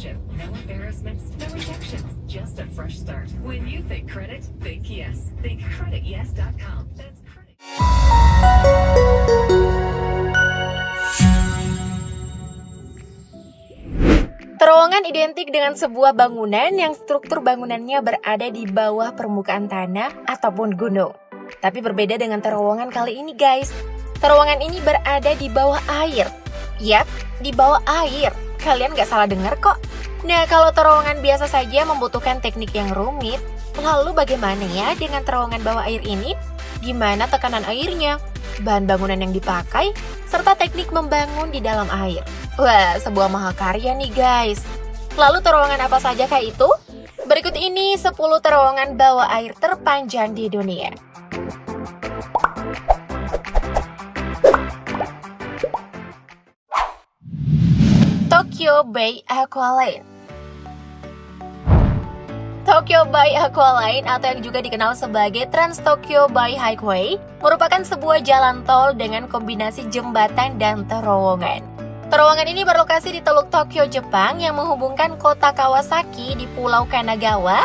competition, no embarrassments, no rejections, just a fresh start. When you think credit, think yes. Think credityes.com. That's credit. Terowongan identik dengan sebuah bangunan yang struktur bangunannya berada di bawah permukaan tanah ataupun gunung. Tapi berbeda dengan terowongan kali ini guys. Terowongan ini berada di bawah air. Yap, di bawah air. Kalian gak salah dengar kok. Nah, kalau terowongan biasa saja membutuhkan teknik yang rumit, lalu bagaimana ya dengan terowongan bawah air ini? Gimana tekanan airnya, bahan bangunan yang dipakai, serta teknik membangun di dalam air? Wah, sebuah mahakarya nih guys. Lalu terowongan apa saja kah itu? Berikut ini 10 terowongan bawah air terpanjang di dunia. Tokyo Bay Aqualine. Tokyo Bay Aqualine atau yang juga dikenal sebagai Trans Tokyo Bay Highway merupakan sebuah jalan tol dengan kombinasi jembatan dan terowongan. Terowongan ini berlokasi di Teluk Tokyo, Jepang yang menghubungkan kota Kawasaki di Pulau Kanagawa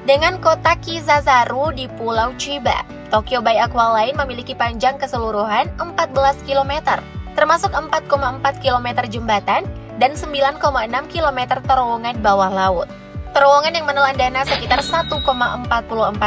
dengan kota Kizazaru di Pulau Chiba. Tokyo Bay Aqualine memiliki panjang keseluruhan 14 km, termasuk 4,4 km jembatan dan 9,6 km terowongan bawah laut. Terowongan yang menelan dana sekitar 1,44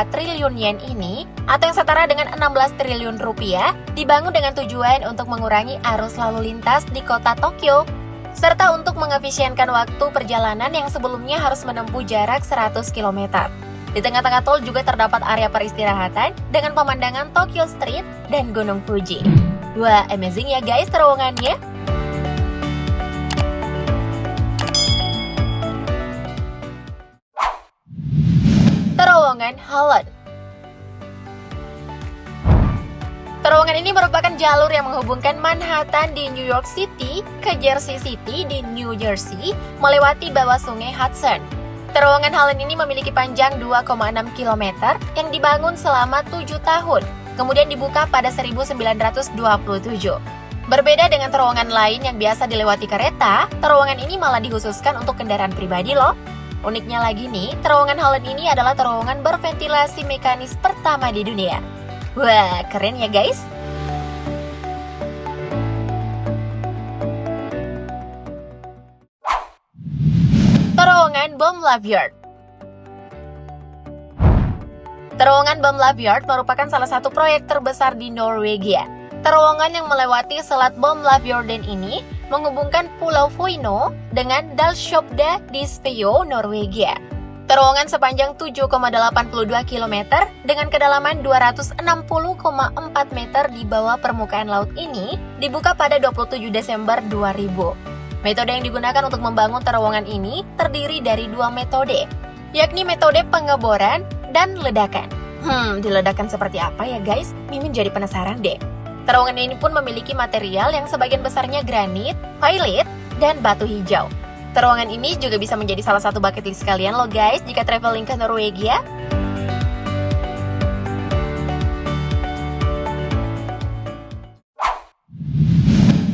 triliun yen ini, atau yang setara dengan 16 triliun rupiah, dibangun dengan tujuan untuk mengurangi arus lalu lintas di kota Tokyo, serta untuk mengefisienkan waktu perjalanan yang sebelumnya harus menempuh jarak 100 km. Di tengah-tengah tol juga terdapat area peristirahatan dengan pemandangan Tokyo Street dan Gunung Fuji. Wah, amazing ya guys terowongannya. Terowongan Holland. Terowongan ini merupakan jalur yang menghubungkan Manhattan di New York City ke Jersey City di New Jersey melewati bawah sungai Hudson. Terowongan Holland ini memiliki panjang 2,6 km yang dibangun selama 7 tahun, kemudian dibuka pada 1927. Berbeda dengan terowongan lain yang biasa dilewati kereta, terowongan ini malah dikhususkan untuk kendaraan pribadi loh. Uniknya lagi nih, terowongan Holland ini adalah terowongan berventilasi mekanis pertama di dunia. Wah, keren ya guys? Terowongan Bomlavjord. Terowongan Bomlavjord merupakan salah satu proyek terbesar di Norwegia. Terowongan yang melewati Selat Bomlavjorden ini menghubungkan Pulau Foino dengan Dalsjobda di Speyo, Norwegia. Terowongan sepanjang 7,82 km dengan kedalaman 260,4 meter di bawah permukaan laut ini dibuka pada 27 Desember 2000. Metode yang digunakan untuk membangun terowongan ini terdiri dari 2 metode, yakni metode pengeboran dan ledakan. Diledakan seperti apa ya guys? Mimin jadi penasaran deh. Terowongan ini pun memiliki material yang sebagian besarnya granit, pailit, dan batu hijau. Terowongan ini juga bisa menjadi salah satu bucket list kalian loh guys jika traveling ke Norwegia.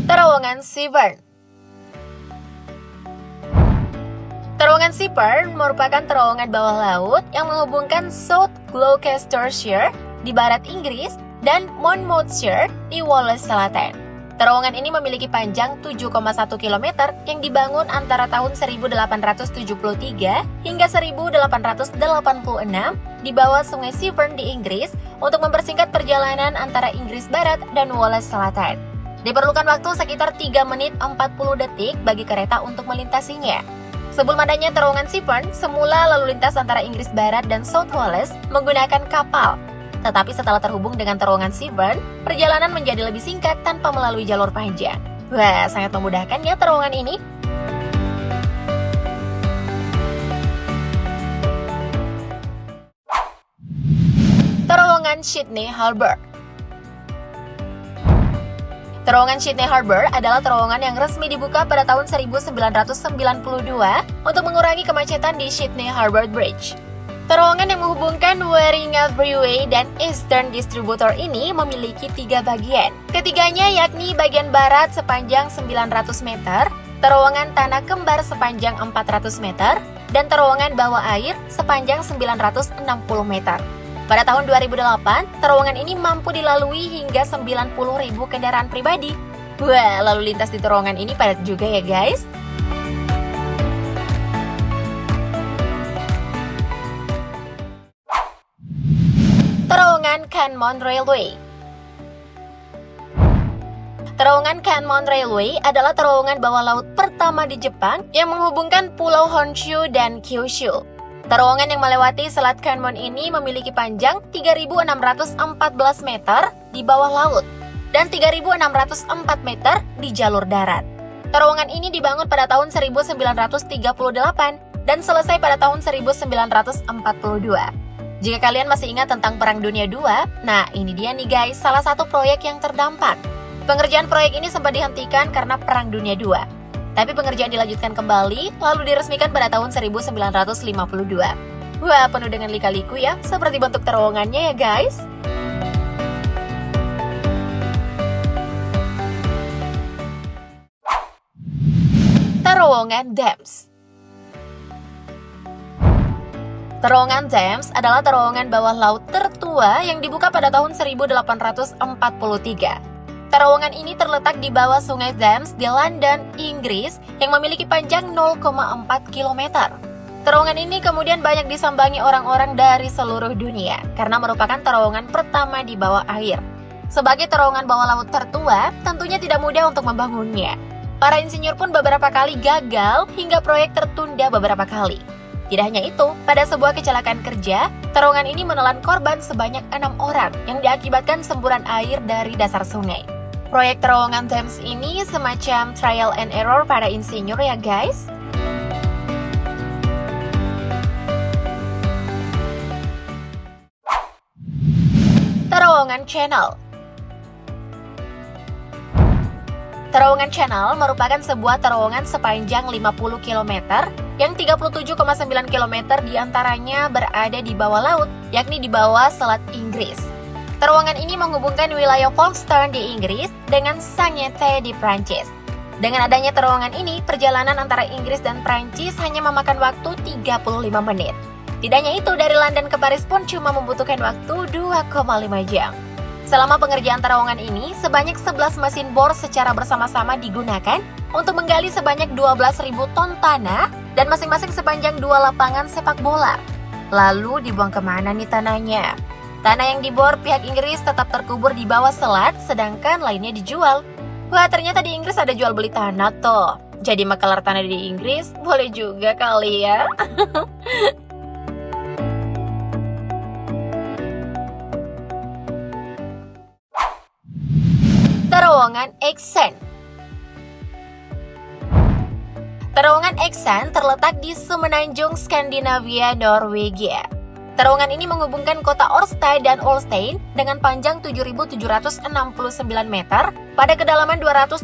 Terowongan Severn. Terowongan Severn merupakan terowongan bawah laut yang menghubungkan South Gloucestershire di barat Inggris dan Monmouthshire di Wales Selatan. Terowongan ini memiliki panjang 7,1 km yang dibangun antara tahun 1873 hingga 1886 di bawah sungai Severn di Inggris untuk mempersingkat perjalanan antara Inggris Barat dan Wales Selatan. Diperlukan waktu sekitar 3 menit 40 detik bagi kereta untuk melintasinya. Sebelum adanya terowongan Severn, semula lalu lintas antara Inggris Barat dan South Wales menggunakan kapal. Tetapi setelah terhubung dengan terowongan Severn, perjalanan menjadi lebih singkat tanpa melalui jalur panjang. Wah, sangat memudahkan ya terowongan ini. Terowongan Sydney Harbour. Terowongan Sydney Harbour adalah terowongan yang resmi dibuka pada tahun 1992 untuk mengurangi kemacetan di Sydney Harbour Bridge. Terowongan yang menghubungkan Waringin Freeway dan Eastern Distributor ini memiliki 3 bagian. Ketiganya yakni bagian barat sepanjang 900 meter, terowongan tanah kembar sepanjang 400 meter, dan terowongan bawah air sepanjang 960 meter. Pada tahun 2008, terowongan ini mampu dilalui hingga 90.000 kendaraan pribadi. Wah, lalu lintas di terowongan ini padat juga ya guys. Terowongan Kanmon Railway. Terowongan Kanmon Railway adalah terowongan bawah laut pertama di Jepang yang menghubungkan Pulau Honshu dan Kyushu. Terowongan yang melewati Selat Kanmon ini memiliki panjang 3.614 meter di bawah laut dan 3.604 meter di jalur darat. Terowongan ini dibangun pada tahun 1938 dan selesai pada tahun 1942. Jika kalian masih ingat tentang Perang Dunia II, nah ini dia nih guys, salah satu proyek yang terdampak. Pengerjaan proyek ini sempat dihentikan karena Perang Dunia II. Tapi pengerjaan dilanjutkan kembali, lalu diresmikan pada tahun 1952. Wah, penuh dengan lika-liku ya, seperti bentuk terowongannya ya guys. Terowongan Thames. Terowongan Thames adalah terowongan bawah laut tertua yang dibuka pada tahun 1843. Terowongan ini terletak di bawah sungai Thames di London, Inggris, yang memiliki panjang 0,4 km. Terowongan ini kemudian banyak disambangi orang-orang dari seluruh dunia, karena merupakan terowongan pertama di bawah air. Sebagai terowongan bawah laut tertua, tentunya tidak mudah untuk membangunnya. Para insinyur pun beberapa kali gagal, hingga proyek tertunda beberapa kali. Tidak hanya itu, pada sebuah kecelakaan kerja, terowongan ini menelan korban sebanyak 6 orang yang diakibatkan semburan air dari dasar sungai. Proyek terowongan Thames ini semacam trial and error pada insinyur ya guys. Terowongan Channel. Terowongan Channel merupakan sebuah terowongan sepanjang 50 km yang 37,9 km diantaranya berada di bawah laut, yakni di bawah Selat Inggris. Terowongan ini menghubungkan wilayah Folkestone di Inggris dengan Saint-Tropez di Prancis. Dengan adanya terowongan ini, perjalanan antara Inggris dan Prancis hanya memakan waktu 35 menit. Tidak hanya itu, dari London ke Paris pun cuma membutuhkan waktu 2,5 jam. Selama pengerjaan terowongan ini, sebanyak 11 mesin bor secara bersama-sama digunakan untuk menggali sebanyak 12.000 ton tanah dan masing-masing sepanjang 2 lapangan sepak bola. Lalu dibuang kemana nih tanahnya? Tanah yang dibor pihak Inggris tetap terkubur di bawah selat, sedangkan lainnya dijual. Wah, ternyata di Inggris ada jual beli tanah tuh. Jadi makelar tanah di Inggris boleh juga kali ya. Terowongan Exen. Terowongan Exen terletak di semenanjung Skandinavia, Norwegia. Terowongan ini menghubungkan kota Årstad dan Ulstein dengan panjang 7.769 meter pada kedalaman 287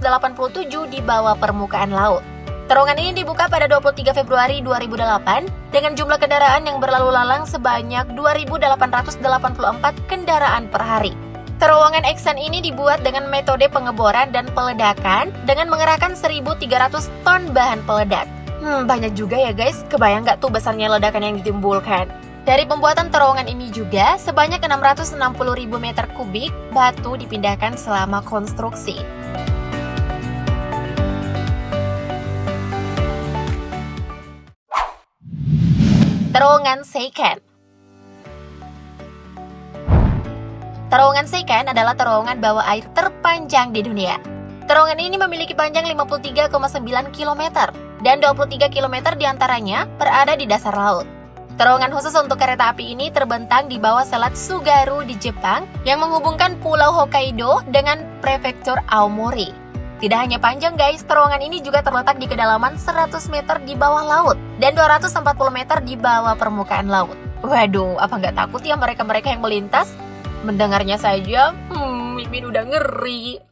di bawah permukaan laut. Terowongan ini dibuka pada 23 Februari 2008 dengan jumlah kendaraan yang berlalu lalang sebanyak 2.884 kendaraan per hari. Terowongan Exen ini dibuat dengan metode pengeboran dan peledakan dengan mengerahkan 1.300 ton bahan peledak. Banyak juga ya guys, kebayang nggak tuh besarnya ledakan yang ditimbulkan? Dari pembuatan terowongan ini juga, sebanyak 660.000 meter kubik batu dipindahkan selama konstruksi. Terowongan Seikan. Terowongan Seikan adalah terowongan bawah air terpanjang di dunia. Terowongan ini memiliki panjang 53,9 km dan 23 km diantaranya berada di dasar laut. Terowongan khusus untuk kereta api ini terbentang di bawah Selat Tsugaru di Jepang yang menghubungkan Pulau Hokkaido dengan prefektur Aomori. Tidak hanya panjang guys, terowongan ini juga terletak di kedalaman 100 meter di bawah laut dan 240 meter di bawah permukaan laut. Waduh, apa nggak takut ya mereka-mereka yang melintas? Mendengarnya saja, Mimin udah ngeri.